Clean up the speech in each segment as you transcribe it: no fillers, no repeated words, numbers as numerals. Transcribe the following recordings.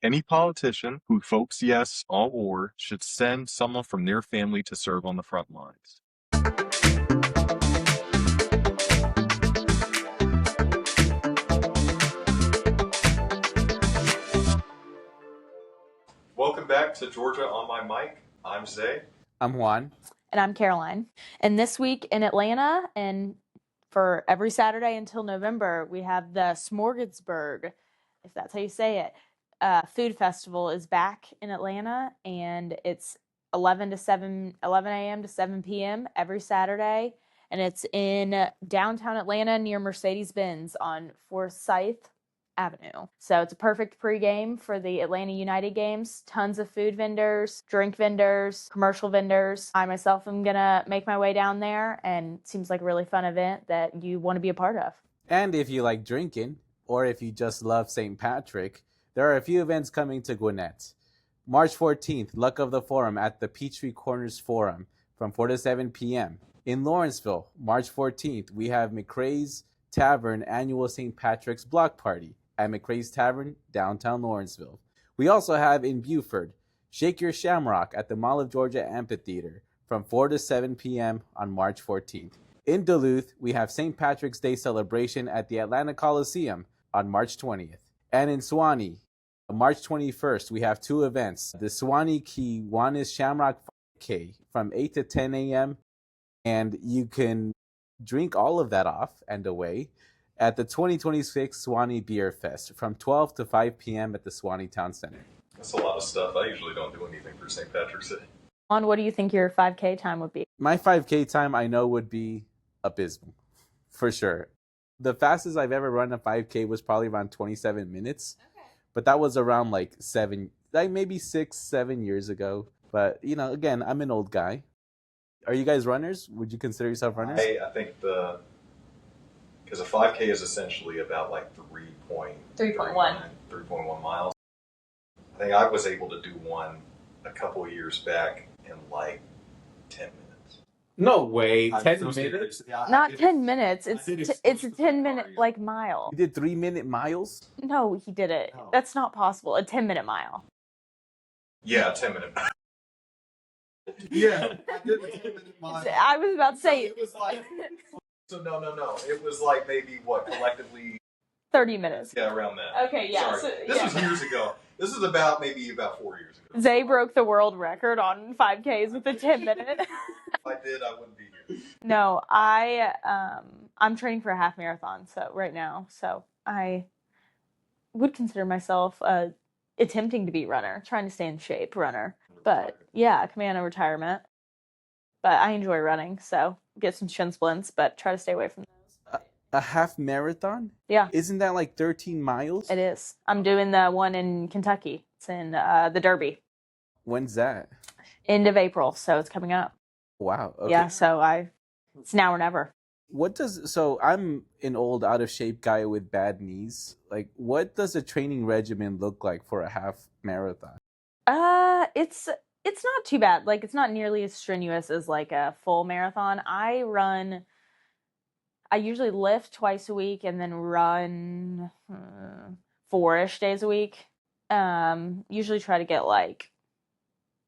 Any politician who votes yes on war should send someone from their family to serve on the front lines. Welcome back to Georgia on My Mic. I'm Zay. I'm Juan. And I'm Caroline. And this week in Atlanta, and for every Saturday until November, we have the Smorgasburg, if that's how you say it, food festival is back in Atlanta, and it's 11 a.m. to 7 p.m. every Saturday, and it's in downtown Atlanta near Mercedes-Benz on Forsyth Avenue. So it's a perfect pregame for the Atlanta United games. Tons of food vendors, drink vendors, commercial vendors. I myself am gonna make my way down there, and it seems like a really fun event that you want to be a part of. And if you like drinking, or if you just love St. Patrick, there are a few events coming to Gwinnett. March 14th, Luck of the Forum at the Peachtree Corners Forum from 4 to 7 p.m. In Lawrenceville, March 14th, we have McRae's Tavern Annual St. Patrick's Block Party at McRae's Tavern, downtown Lawrenceville. We also have in Buford, Shake Your Shamrock at the Mall of Georgia Amphitheater from 4 to 7 p.m. on March 14th. In Duluth, we have St. Patrick's Day celebration at the Atlanta Coliseum on March 20th. And in Suwanee, March 21st, we have two events. The Suwanee Kiwanis Shamrock 5K from 8 to 10 a.m. And you can drink all of that off and away at the 2026 Suwanee Beer Fest from 12 to 5 p.m. at the Suwanee Town Center. That's a lot of stuff. I usually don't do anything for St. Patrick's Day. On what do you think your 5K time would be? My 5K time I know would be abysmal, for sure. The fastest I've ever run a 5K was probably around 27 minutes. Okay. But that was around maybe 6-7 years ago. But, again, I'm an old guy. Are you guys runners? Would you consider yourself runners? I think because a 5K is essentially about like 3.1 miles. I think I was able to do one a couple of years back in like 10 minutes. No way, 10 minutes? Not 10 minutes. It's a 10-minute mile. You did 3-minute miles? No, he did it. No. That's not possible. A 10-minute mile. Yeah, 10-minute. Yeah, I did a 10-minute mile. I was about to say. It was like. So no. It was like maybe collectively 30 minutes. Yeah, around that. Okay, yeah. Sorry. This was years ago. This is about 4 years ago. Zay broke the world record on 5Ks with a 10-minute. If I did, I wouldn't be here. No, I'm training for a half marathon right now. So I would consider myself attempting to be runner, trying to stay in shape runner. But yeah, coming out of retirement. But I enjoy running, so get some shin splints, but try to stay away from those. A half marathon? Yeah. Isn't that like 13 miles? It is. I'm doing the one in Kentucky. It's in the Derby. When's that? End of April, so it's coming up. Wow. Okay. Yeah, so it's now or never. So I'm an old out of shape guy with bad knees. Like, what does a training regimen look like for a half marathon? It's not too bad. Like, it's not nearly as strenuous as like a full marathon. I usually lift twice a week and then run 4-ish days a week. Usually try to get like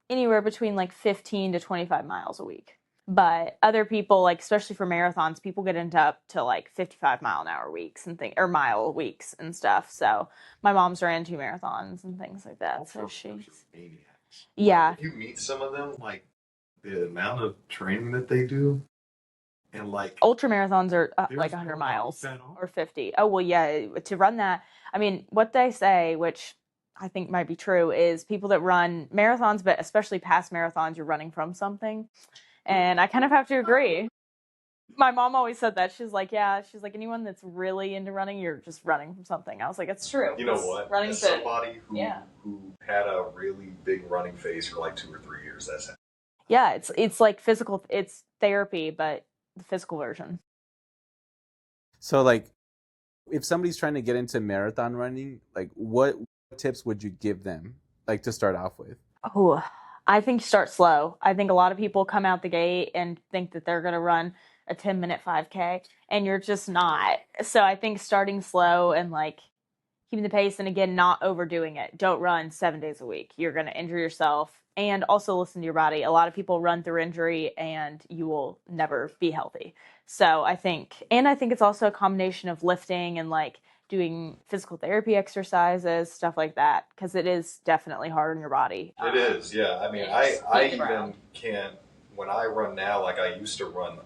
anywhere between like 15 to 25 miles a week. But other people, like especially for marathons, people get up to like 55-mile-an-hour weeks and mile weeks and stuff. So my mom's ran 2 marathons and things like that. So she's yeah. If you meet some of them, like the amount of training that they do, and like ultra marathons are like 100 miles or 50. Oh well, yeah. To run that, I mean, what they say, which I think might be true, is people that run marathons, but especially past marathons, you're running from something. And I kind of have to agree. My mom always said that. She's like, anyone that's really into running, you're just running from something. I was like, it's true. You know what? Running As somebody who had a really big running phase for like 2 or 3 years, that's it. Yeah, it's like physical, it's therapy, but the physical version. So like, if somebody's trying to get into marathon running, like what tips would you give them, like to start off with? Oh, I think start slow. I think a lot of people come out the gate and think that they're going to run a 10-minute 5K, and you're just not. So I think starting slow and like keeping the pace, and again, not overdoing it. Don't run 7 days a week. You're going to injure yourself, and also listen to your body. A lot of people run through injury and you will never be healthy. So I think it's also a combination of lifting and like doing physical therapy exercises, stuff like that, because it is definitely hard on your body. It is, yeah. I mean, I even can't, when I run now, like I used to run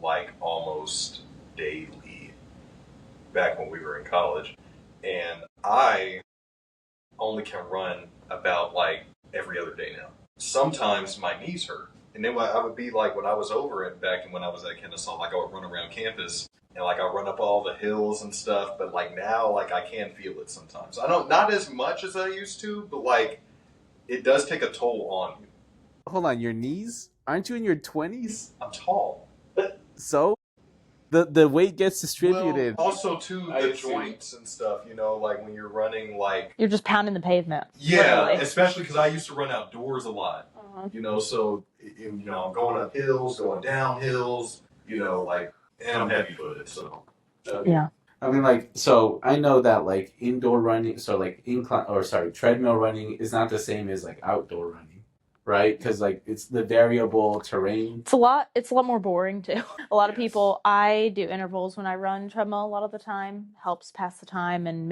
like almost daily back when we were in college. And I only can run about like every other day now. Sometimes my knees hurt. And then I would be like, when I was over it back when I was at Kennesaw, like I would run around campus and like I run up all the hills and stuff. But like now, like I can feel it sometimes. I don't, not as much as I used to, but like it does take a toll on you. Hold on, your knees? Aren't you in your 20s? I'm tall. So the weight gets distributed. Well, also too the joints and stuff, you know, like when you're running, like you're just pounding the pavement. Yeah, literally. especially because I used to run outdoors a lot. You know, so you know, I'm going up hills, going down hills, you know, like, and I'm heavy footed, so Yeah. I mean, like, so I know that like indoor running, so like treadmill running is not the same as like outdoor running, right? Because like it's the variable terrain. It's a lot more boring too. A lot of Yes. people, I do intervals when I run treadmill a lot of the time. Helps pass the time and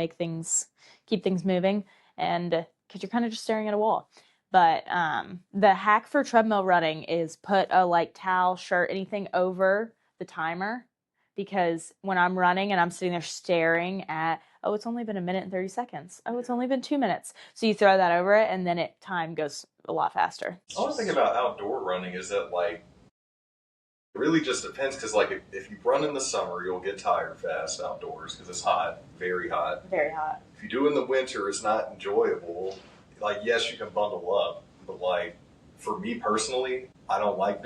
keep things moving. And because you're kind of just staring at a wall. But the hack for treadmill running is put a like towel, shirt, anything over the timer. Because when I'm running and I'm sitting there staring at, oh, it's only been 1 minute and 30 seconds. Oh, it's only been 2 minutes. So you throw that over it and then time goes a lot faster. The only thing about outdoor running is that like it really just depends because like if you run in the summer, you'll get tired fast outdoors because it's hot, very hot. Very hot. If you do in the winter, it's not enjoyable. Like yes, you can bundle up, but like for me personally, I don't like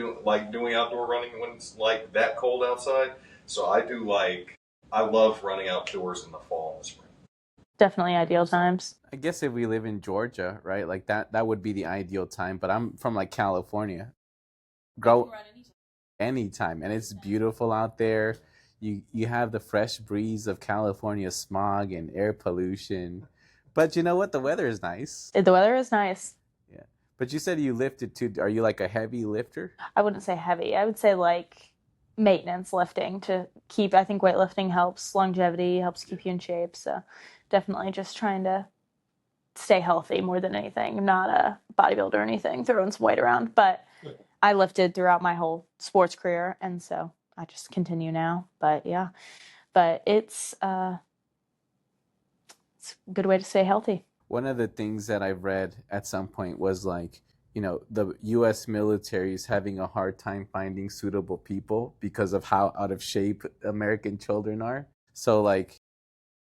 doing outdoor running when it's like that cold outside. So I love running outdoors in the fall and the spring. Definitely ideal times. I guess if we live in Georgia, right, like that would be the ideal time. But I'm from like California. Go anytime, and it's beautiful out there. You have the fresh breeze of California smog and air pollution. But you know what? The weather is nice. The weather is nice. Yeah. But you said you lifted too. Are you like a heavy lifter? I wouldn't say heavy. I would say like maintenance lifting to keep, I think weightlifting helps longevity, helps keep you in shape. So definitely just trying to stay healthy more than anything. I'm not a bodybuilder or anything, throwing some weight around, but I lifted throughout my whole sports career. And so I just continue now, but yeah, but it's a good way to stay healthy. One of the things that I've read at some point was like, you know, the U.S. military is having a hard time finding suitable people because of how out of shape American children are. So, like,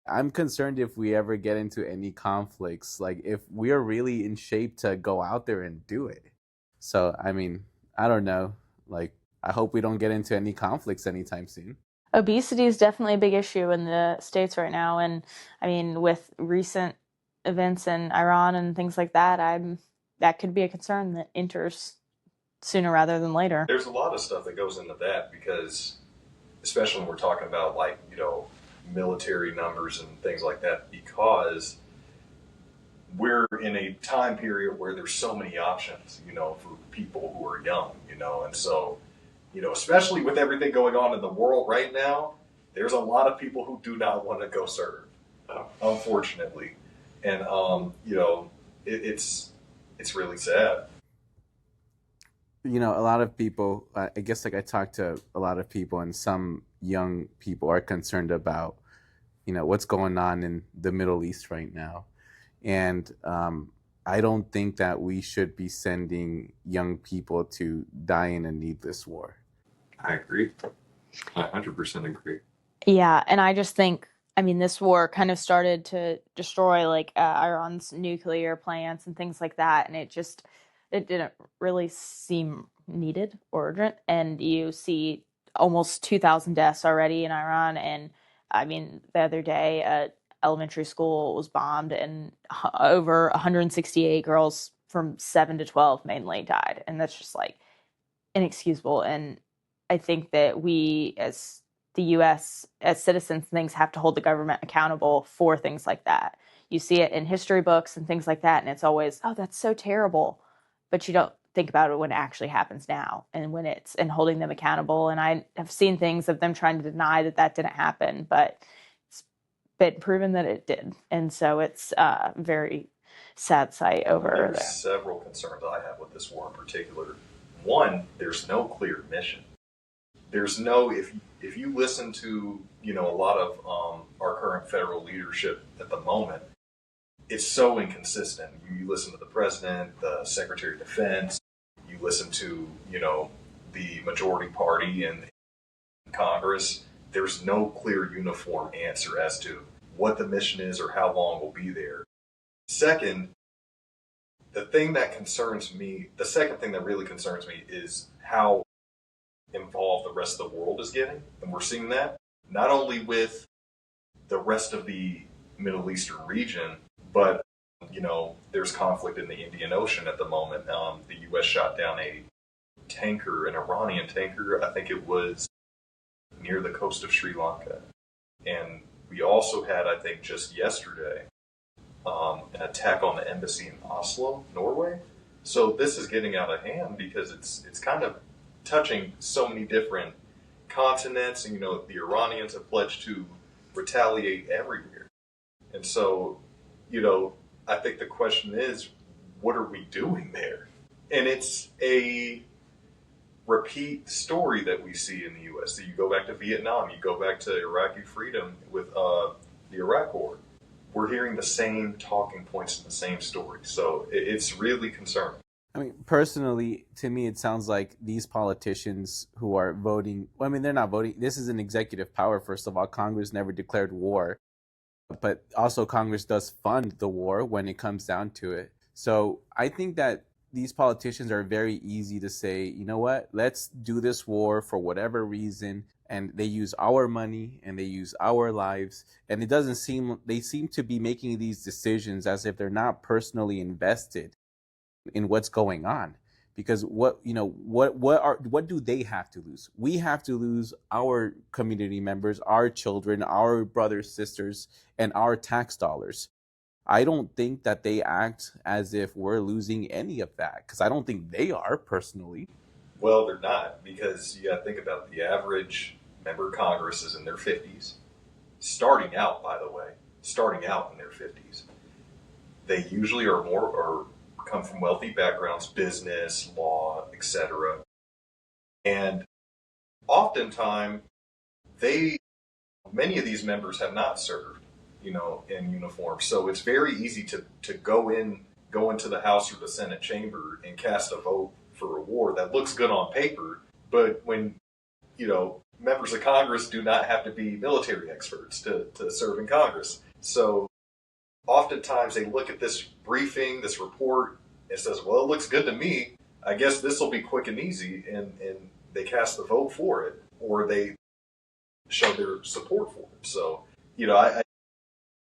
I'm concerned if we ever get into any conflicts, like, if we're really in shape to go out there and do it. So, I mean, I don't know. Like, I hope we don't get into any conflicts anytime soon. Obesity is definitely a big issue in the States right now. And I mean, with recent events in Iran and things like that, that could be a concern that enters sooner rather than later. There's a lot of stuff that goes into that because, especially when we're talking about like, you know, military numbers and things like that, because we're in a time period where there's so many options, you know, for people who are young, you know, and so, you know, especially with everything going on in the world right now, there's a lot of people who do not want to go serve, unfortunately, and you know, it's really sad. You know, a lot of people, I guess, like I talked to a lot of people, and some young people are concerned about, you know, what's going on in the Middle East right now. And I don't think that we should be sending young people to die in a needless war. I agree. I 100% agree. Yeah, and I just think, I mean, this war kind of started to destroy like Iran's nuclear plants and things like that, and it didn't really seem needed or urgent. And you see almost 2,000 deaths already in Iran, and I mean, the other day, elementary school was bombed, and over 168 girls from 7 to 12 mainly died, and that's just like inexcusable. And I think that we, as the U.S., as citizens, things have to hold the government accountable for things like that. you see it in history books and things like that, and it's always, oh, that's so terrible, but you don't think about it when it actually happens now, and when it's, and holding them accountable. And I have seen things of them trying to deny that that didn't happen, but it's been proven that it did. And so it's a very sad sight over There's there. several concerns I have with this war in particular. One, there's no clear mission. There's no, if you listen to, a lot of our current federal leadership at the moment, it's so inconsistent. You listen to the president, the secretary of defense, you listen to, the majority party in Congress. There's no clear uniform answer as to what the mission is or how long we'll be there. Second, the second thing that really concerns me is how involved the rest of the world is getting. And we're seeing that not only with the rest of the Middle Eastern region, but, there's conflict in the Indian Ocean at the moment. The U.S. shot down a tanker, an Iranian tanker, I think it was near the coast of Sri Lanka. And we also had, I think just yesterday, an attack on the embassy in Oslo, Norway. So this is getting out of hand because it's kind of touching so many different continents, and the Iranians have pledged to retaliate everywhere. And so, I think the question is, what are we doing there? And it's a repeat story that we see in the U.S. So you go back to Vietnam, you go back to Iraqi freedom with the Iraq War. We're hearing the same talking points and the same story. So it's really concerning. I mean, personally, to me, it sounds like these politicians who are voting, well, I mean, they're not voting. This is an executive power, first of all. Congress never declared war. But also Congress does fund the war when it comes down to it. So I think that these politicians are very easy to say, you know what, let's do this war for whatever reason. And they use our money and they use our lives. And they seem to be making these decisions as if they're not personally invested in what's going on. Because what do they have to lose? We have to lose our community members, our children, our brothers, sisters, and our tax dollars. I don't think that they act as if we're losing any of that, because I don't think they are personally. Well, they're not, because you got to think about the average member of Congress is in their 50s. Starting out, by the way, in their 50s. They usually are come from wealthy backgrounds, business, law, etc. And oftentimes, many of these members have not served, in uniform. So it's very easy to go into the House or the Senate chamber and cast a vote for a war that looks good on paper, but when, members of Congress do not have to be military experts to serve in Congress. So oftentimes they look at this briefing, this report, and says, well, it looks good to me. I guess this will be quick and easy, and they cast the vote for it, or they show their support for it. So,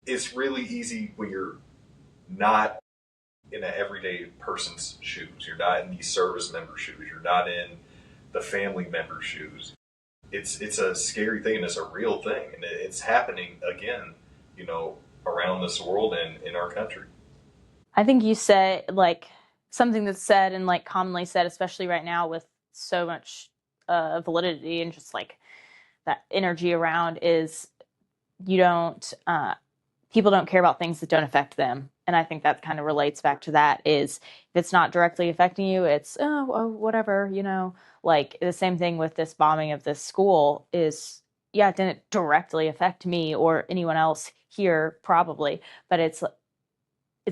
it's really easy when you're not in an everyday person's shoes. You're not in the service member shoes. You're not in the family member shoes. It's a scary thing, and it's a real thing, and it's happening again, around this world and in our country. I think you said, like, something that's said and, like, commonly said, especially right now with so much validity and just, like, that energy around, is people don't care about things that don't affect them. And I think that kind of relates back to that, is if it's not directly affecting you, it's, whatever, like the same thing with this bombing of this school is, yeah, it didn't directly affect me or anyone else here probably, but it's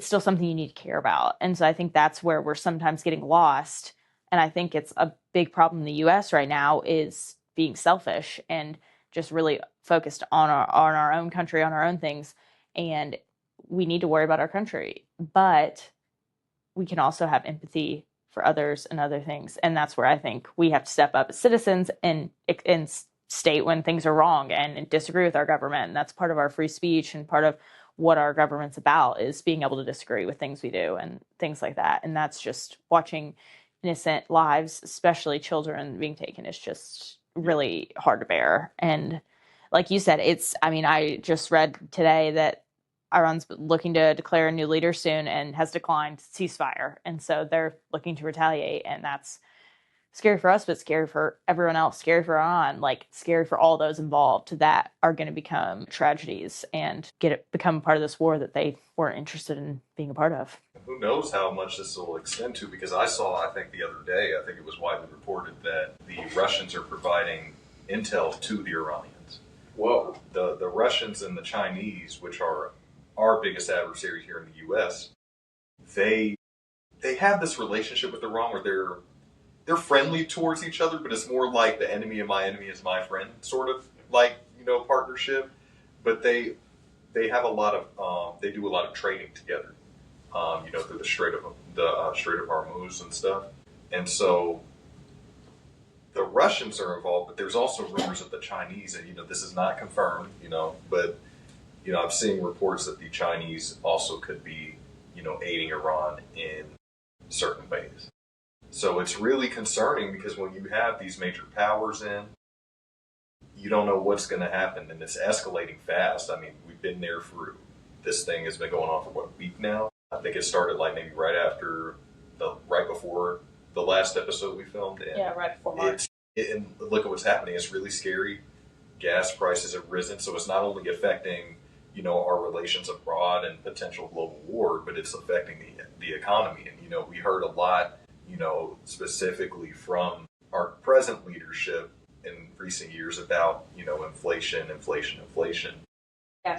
still something you need to care about. And so I think that's where we're sometimes getting lost. And I think it's a big problem in the US right now, is being selfish and just really focused on our own country, on our own things. And we need to worry about our country, but we can also have empathy for others and other things. And that's where I think we have to step up as citizens and state when things are wrong and disagree with our government. And that's part of our free speech, and part of what our government's about, is being able to disagree with things we do and things like that. And that's just watching innocent lives, especially children, being taken, is just really hard to bear. And like you said, I just read today that Iran's looking to declare a new leader soon and has declined ceasefire. And so they're looking to retaliate. And that's scary for us, but scary for everyone else, scary for Iran, like scary for all those involved that are going to become tragedies and become part of this war that they weren't interested in being a part of. Who knows how much this will extend to, because I saw, I think the other day, I think it was widely reported that the Russians are providing intel to the Iranians. Well, the Russians and the Chinese, which are our biggest adversaries here in the U.S., they have this relationship with Iran where they're friendly towards each other, but it's more like the enemy of my enemy is my friend sort of like, partnership. But they have a lot of they do a lot of trading together, through the Strait of Hormuz and stuff. And so the Russians are involved, but there's also rumors of the Chinese, and this is not confirmed, but I'm seeing reports that the Chinese also could be, aiding Iran in certain ways. So it's really concerning because when you have these major powers in, you don't know what's going to happen, and it's escalating fast. I mean, we've been there for, this thing has been going on for a week now. I think it started like maybe right before the last episode we filmed. And yeah, right before March. And look at what's happening. It's really scary. Gas prices have risen, so it's not only affecting our relations abroad and potential global war, but it's affecting the economy. And we heard a lot, specifically from our present leadership in recent years about inflation,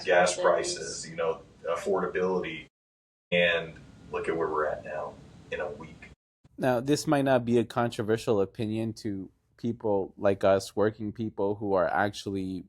gas prices, affordability, and look at where we're at now in a week. Now, this might not be a controversial opinion to people like us, working people who are actually,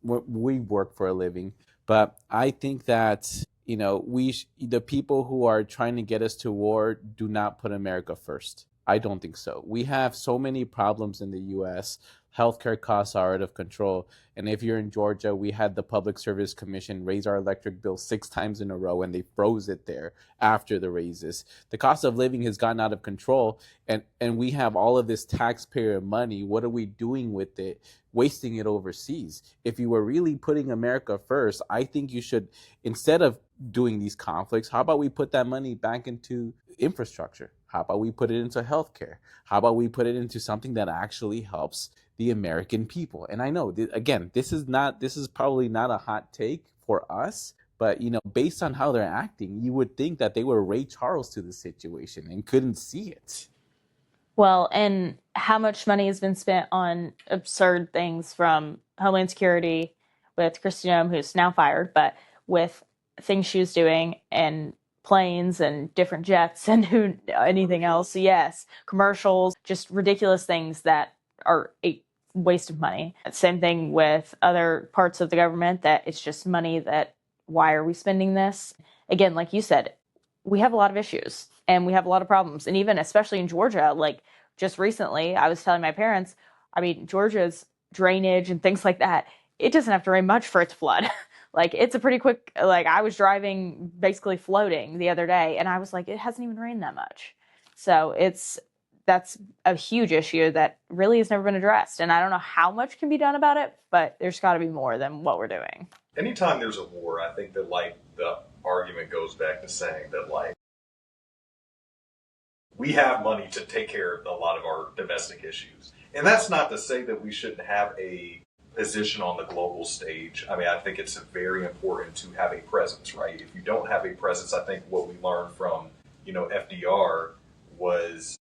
we work for a living. But I think that, the people who are trying to get us to war do not put America first. I don't think so. We have so many problems in the U.S. Healthcare costs are out of control. And if you're in Georgia, we had the Public Service Commission raise our electric bill 6 times in a row, and they froze it there after the raises. The cost of living has gotten out of control, and we have all of this taxpayer money. What are we doing with it? Wasting it overseas. If you were really putting America first, I think you should, instead of doing these conflicts, how about we put that money back into infrastructure? How about we put it into healthcare? How about we put it into something that actually helps the American people? And I know, again, this is probably not a hot take for us, but based on how they're acting, you would think that they were Ray Charles to the situation and couldn't see it. Well, and how much money has been spent on absurd things from Homeland Security with Kristi Noem, who's now fired, but with things she was doing and planes and different jets and anything else. Yes, commercials, just ridiculous things that are a waste of money. Same thing with other parts of the government, that it's just money that, why are we spending this? Again, like you said, we have a lot of issues and we have a lot of problems. And even especially in Georgia, like just recently, I was telling my parents, Georgia's drainage and things like that, it doesn't have to rain much for it to flood. Like it's a pretty quick, like I was driving basically floating the other day and I was like, it hasn't even rained that much. So that's a huge issue that really has never been addressed. And I don't know how much can be done about it, but there's got to be more than what we're doing. Anytime there's a war, I think that the argument goes back to saying that we have money to take care of a lot of our domestic issues. And that's not to say that we shouldn't have a position on the global stage. I think it's very important to have a presence, right? If you don't have a presence, I think what we learned from, FDR was,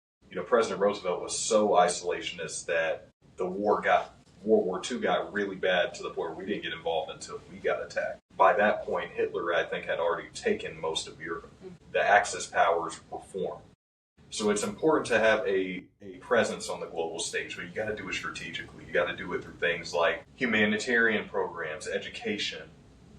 President Roosevelt was so isolationist that World War II got really bad to the point where we didn't get involved until we got attacked. By that point, Hitler, I think, had already taken most of Europe. The Axis powers were formed. So it's important to have a presence on the global stage, but you got to do it strategically. You got to do it through things like humanitarian programs, education,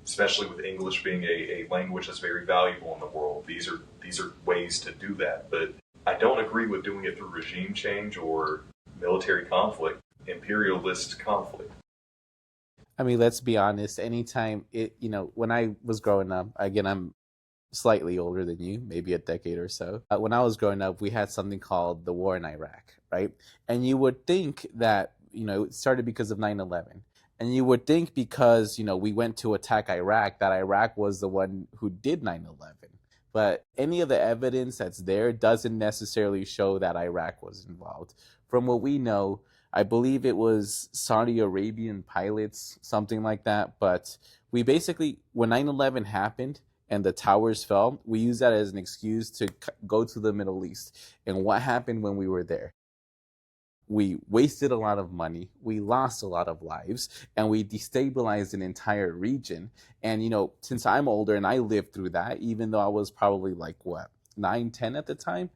especially with English being a language that's very valuable in the world. These are ways to do that. But I don't agree with doing it through regime change or military conflict, imperialist conflict. Let's be honest. Anytime when I was growing up, again, I'm slightly older than you, maybe a decade or so. When I was growing up, we had something called the war in Iraq, right? And you would think that, it started because of 9/11. And you would think because, we went to attack Iraq, that Iraq was the one who did 9/11. But any of the evidence that's there doesn't necessarily show that Iraq was involved. From what we know, I believe it was Saudi Arabian pilots, something like that. But we basically, when 9/11 happened and the towers fell, we used that as an excuse to go to the Middle East. And what happened when we were there? We wasted a lot of money, we lost a lot of lives, and we destabilized an entire region. And, since I'm older and I lived through that, even though I was probably like, 9, 10 at the time,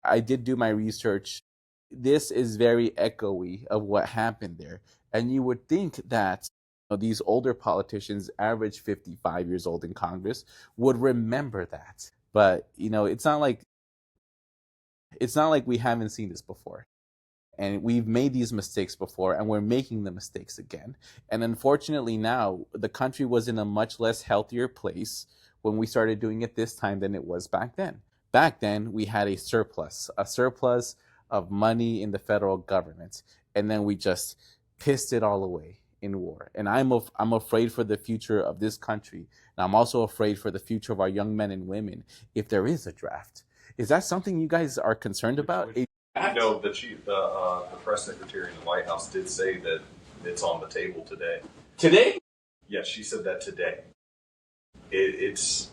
I did do my research. This is very echoey of what happened there. And you would think that these older politicians, average 55 years old in Congress, would remember that. But, it's not like we haven't seen this before. And we've made these mistakes before, and we're making the mistakes again. And unfortunately now, the country was in a much less healthier place when we started doing it this time than it was back then. Back then, we had a surplus of money in the federal government. And then we just pissed it all away in war. And I'm afraid for the future of this country. And I'm also afraid for the future of our young men and women if there is a draft. Is that something you guys are concerned about? The press secretary in the White House did say that it's on the table today. Today? Yes, she said that today. It's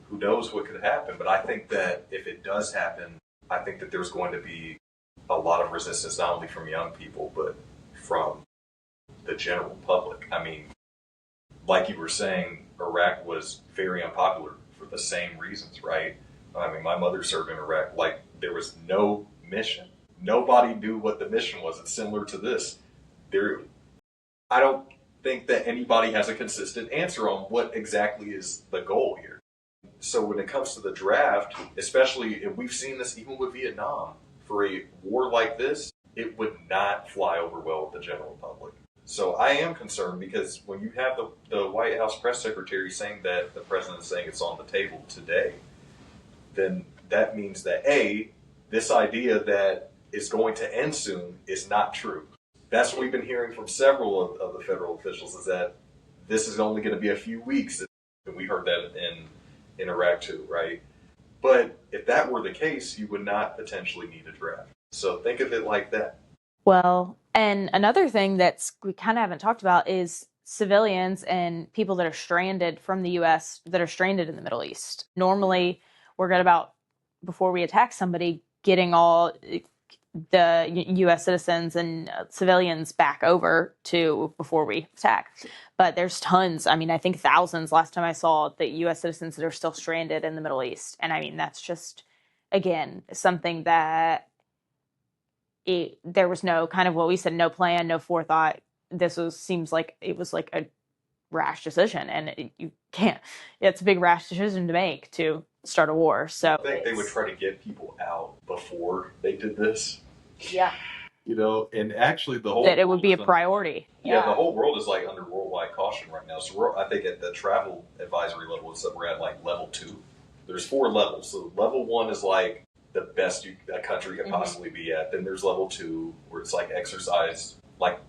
who knows what could happen, but I think that if it does happen, I think that there's going to be a lot of resistance, not only from young people, but from the general public. I mean, like you were saying, Iraq was very unpopular for the same reasons, right? I mean, my mother served in Iraq. Like, there was no mission. Nobody knew what the mission was. It's similar to this. I don't think that anybody has a consistent answer on what exactly is the goal here. So when it comes to the draft, especially, and we've seen this even with Vietnam, for a war like this, it would not fly over well with the general public. So I am concerned because when you have the White House press secretary saying that the president is saying it's on the table today, then that means that this idea that it's going to end soon is not true. That's what we've been hearing from several of the federal officials, is that this is only going to be a few weeks. And we heard that in Iraq too, right? But if that were the case, you would not potentially need a draft. So think of it like that. Well, and another thing we kind of haven't talked about is civilians and people that are stranded from the U.S. that are stranded in the Middle East. Normally, we're good about, before we attack somebody, getting all the U.S. citizens and civilians back over to before we attack. But there's tons. I mean, I think thousands last time I saw the U.S. citizens that are still stranded in the Middle East. And I mean, that's just, again, something that there was no kind of what we said, no plan, no forethought. Seems like it was like a rash decision, and you can't. It's a big rash decision to make to start a war. So I think they would try to get people out before they did this. Yeah. And actually the whole that it would be a priority. Yeah, the whole world is like under worldwide caution right now. So I think at the travel advisory level, we're at like level 2. There's 4 levels. So level 1 is like the best a country can possibly be at. Then there's level 2 where it's like exercise, like,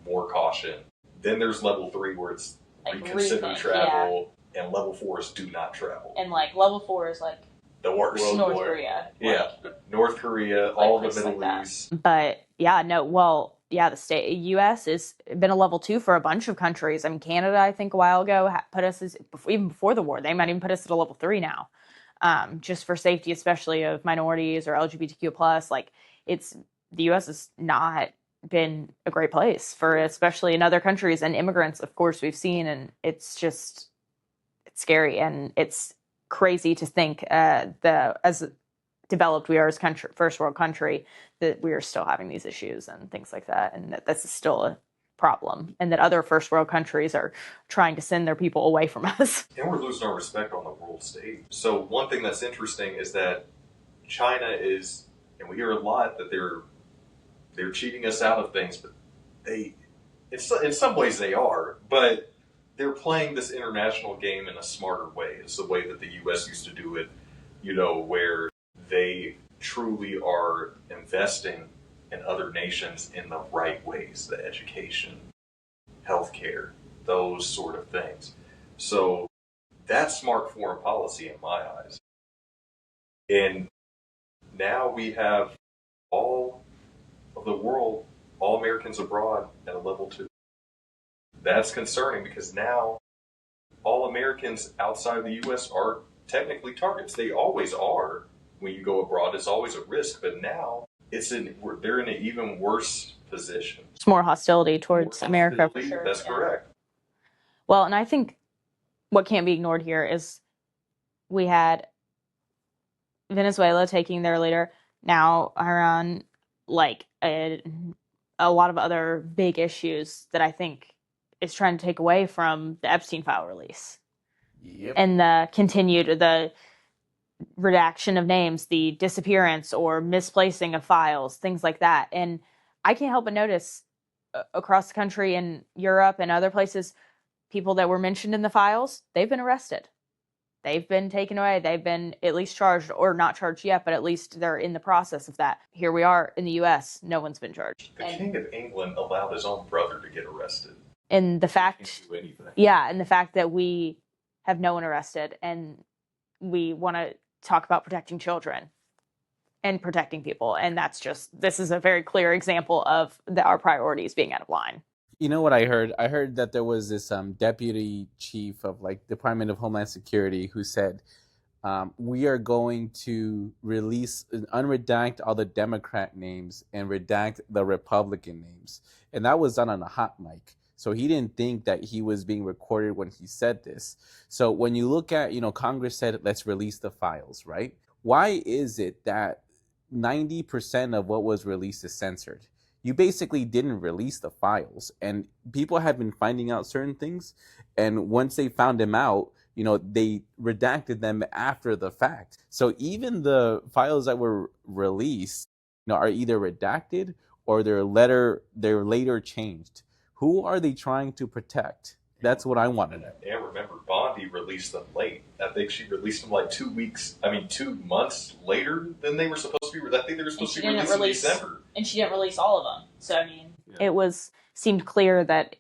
more caution. Then there's level 3 where it's like reconsider travel. Yeah. And level 4 is do not travel. And like level 4 is like the worst. North Korea. Yeah. North Korea, all the Middle East. But the U.S. has been a level 2 for a bunch of countries. I mean, Canada, I think a while ago, put us even before the war. They might even put us at a level 3 now, just for safety, especially of minorities or LGBTQ+. Like, the U.S. has not been a great place for, especially in other countries, and immigrants, of course, we've seen, and it's scary, and it's crazy to think as developed we are as country, first world country, that we are still having these issues and things like that, and that this is still a problem, and that other first world countries are trying to send their people away from us. And we're losing our respect on the world stage. So one thing that's interesting is that China is, and we hear a lot that they're cheating us out of things, but in some ways they are, but they're playing this international game in a smarter way. It's the way that the U.S. used to do it, where they truly are investing in other nations in the right ways, the education, healthcare, those sort of things. So that's smart foreign policy in my eyes. And now we have all of the world, all Americans abroad at a level 2. That's concerning because now all Americans outside the U.S. are technically targets. They always are. When you go abroad, it's always a risk. But now they're in an even worse position. It's more hostility towards America. For sure. That's correct. Well, and I think what can't be ignored here is we had Venezuela taking their leader. Now Iran, like a lot of other big issues that I think is trying to take away from the Epstein file release. Yep. And the redaction of names, the disappearance or misplacing of files, things like that. And I can't help but notice across the country in Europe and other places, people that were mentioned in the files, they've been arrested. They've been taken away. They've been at least charged, or not charged yet, but at least they're in the process of that. Here we are in the U.S. No one's been charged. The King of England allowed his own brother to get arrested. And the fact, He can't do anything. yeah, and the fact that we have no one arrested, and we want to talk about protecting children and protecting people, and this is a very clear example of our priorities being out of line. You know what I heard? I heard that there was this deputy chief of like Department of Homeland Security who said, we are going to release and unredact all the Democrat names and redact the Republican names. And that was done on a hot mic. So he didn't think that he was being recorded when he said this. So when you look at, Congress said, let's release the files, right? Why is it that 90% of what was released is censored? You basically didn't release the files, and people have been finding out certain things. And once they found them out, they redacted them after the fact. So even the files that were released, are either redacted or they're later changed. Who are they trying to protect? That's what I want to know. And remember, Bondi released them late. I think she released them like 2 months later than they were supposed to be. I think they were supposed to be released in December. And she didn't release all of them. So, I mean, it seemed clear that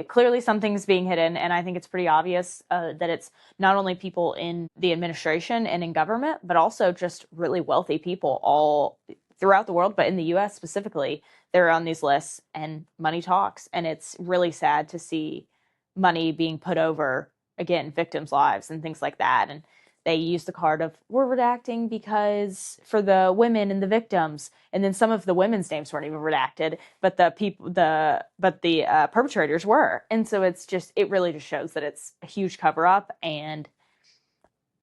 clearly something's being hidden. And I think it's pretty obvious that it's not only people in the administration and in government, but also just really wealthy people all throughout the world, but in the U.S. specifically, they're on these lists, and money talks. And it's really sad to see money being put over, again, victims' lives and things like that. And they use the card of, we're redacting because for the women and the victims. And then some of the women's names weren't even redacted, but the perpetrators were. And so it really just shows that it's a huge cover up. And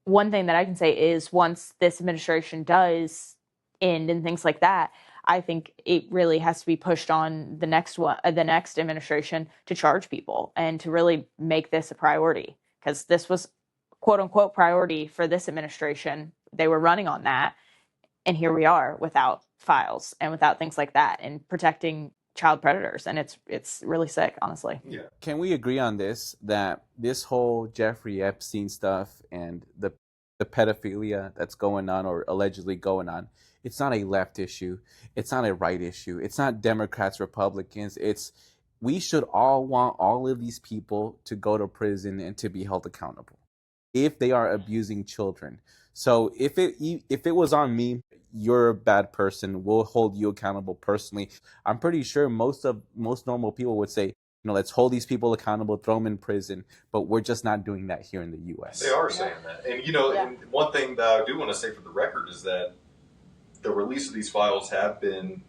one thing that I can say is once this administration does end and things like that, I think it really has to be pushed on the next administration to charge people and to really make this a priority, because this was quote unquote priority for this administration. They were running on that, and here we are without files and without things like that and protecting child predators, and it's really sick, honestly. Yeah. Can we agree on this, that this whole Jeffrey Epstein stuff and the pedophilia that's going on or allegedly going on, it's not a left issue, it's not a right issue, it's not Democrats, Republicans, we should all want all of these people to go to prison and to be held accountable if they are abusing children. So if it was on me, you're a bad person, we'll hold you accountable personally. I'm pretty sure most normal people would say, let's hold these people accountable, throw them in prison, but we're just not doing that here in the U.S. They are saying that. And, and one thing that I do want to say for the record is that the release of these files have been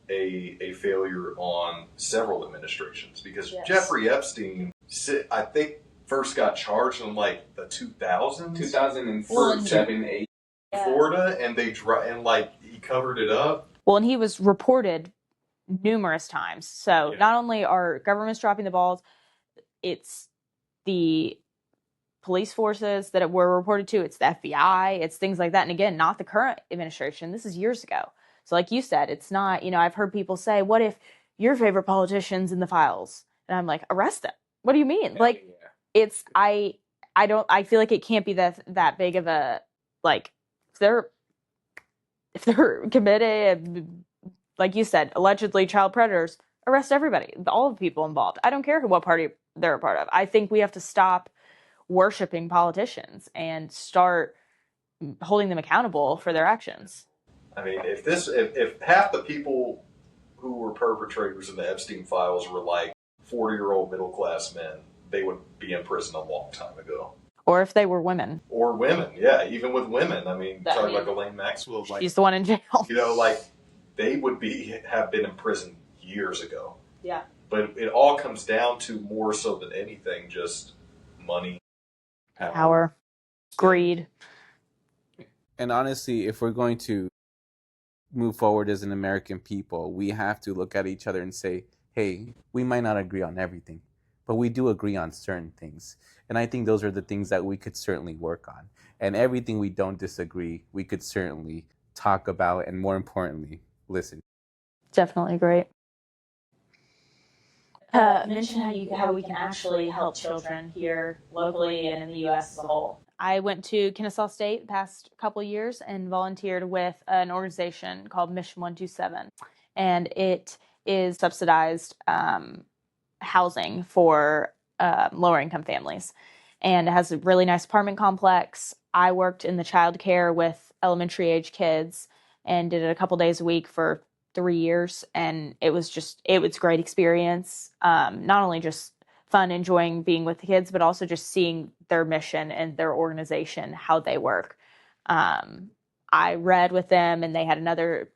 a failure on several administrations, because Jeffrey Epstein, I think, first got charged in like the 2000s? 2007, 8. Florida, and he covered it up. Well, and he was reported numerous times. So not only are governments dropping the balls, it's the police forces that were reported to, it's the FBI, it's things like that. And again, not the current administration. This is years ago. So like you said, it's not, I've heard people say, what if your favorite politician's in the files? And I'm like, arrest them. What do you mean? It's, I feel like it can't be that big of a, if they're committed, like you said, allegedly child predators, arrest everybody, all the people involved. I don't care what party they're a part of. I think we have to stop worshiping politicians and start holding them accountable for their actions. I mean, if half the people who were perpetrators in the Epstein files were like 40-year-old middle class men, they would be in prison a long time ago. Or if they were women. Or women, yeah, even with women. I mean, talking about Ghislaine Maxwell, like, she's the one in jail. You know, like they would have been in prison years ago. Yeah. But it all comes down to, more so than anything, just money, power, greed. And honestly, if we're going to move forward as an American people, we have to look at each other and say, hey, we might not agree on everything, but we do agree on certain things. And I think those are the things that we could certainly work on. And everything we don't disagree, we could certainly talk about, and more importantly, listen. Definitely great. Mention how we can actually help children here locally and in the U.S. as a whole. I went to Kennesaw State the past couple of years and volunteered with an organization called Mission 127. And it is subsidized housing for lower income families. And it has a really nice apartment complex. I worked in the child care with elementary age kids and did it a couple days a week for 3 years. And it was a great experience. Not only just fun enjoying being with the kids, but also just seeing their mission and their organization, how they work. I read with them, and they had other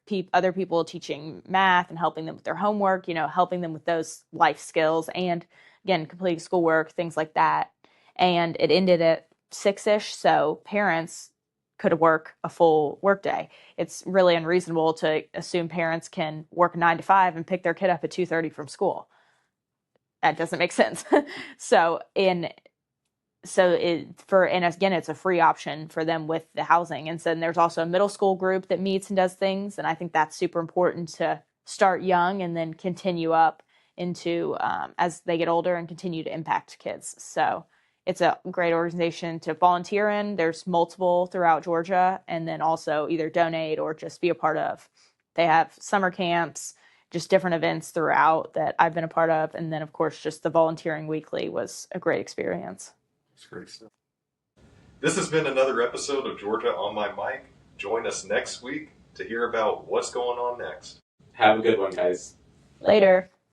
people teaching math and helping them with their homework, helping them with those life skills and, again, completing schoolwork, things like that. And it ended at 6-ish, so parents could work a full workday. It's really unreasonable to assume parents can work 9 to 5 and pick their kid up at 2:30 from school. That doesn't make sense. And again, it's a free option for them with the housing. And so there's also a middle school group that meets and does things. And I think that's super important to start young and then continue up into as they get older and continue to impact kids. So it's a great organization to volunteer in. There's multiple throughout Georgia, and then also either donate or just be a part of. They have summer camps, just different events throughout that I've been a part of. And then, of course, just the volunteering weekly was a great experience. That's great stuff. This has been another episode of Georgia on My Mic. Join us next week to hear about what's going on next. Have a good one, guys. Later.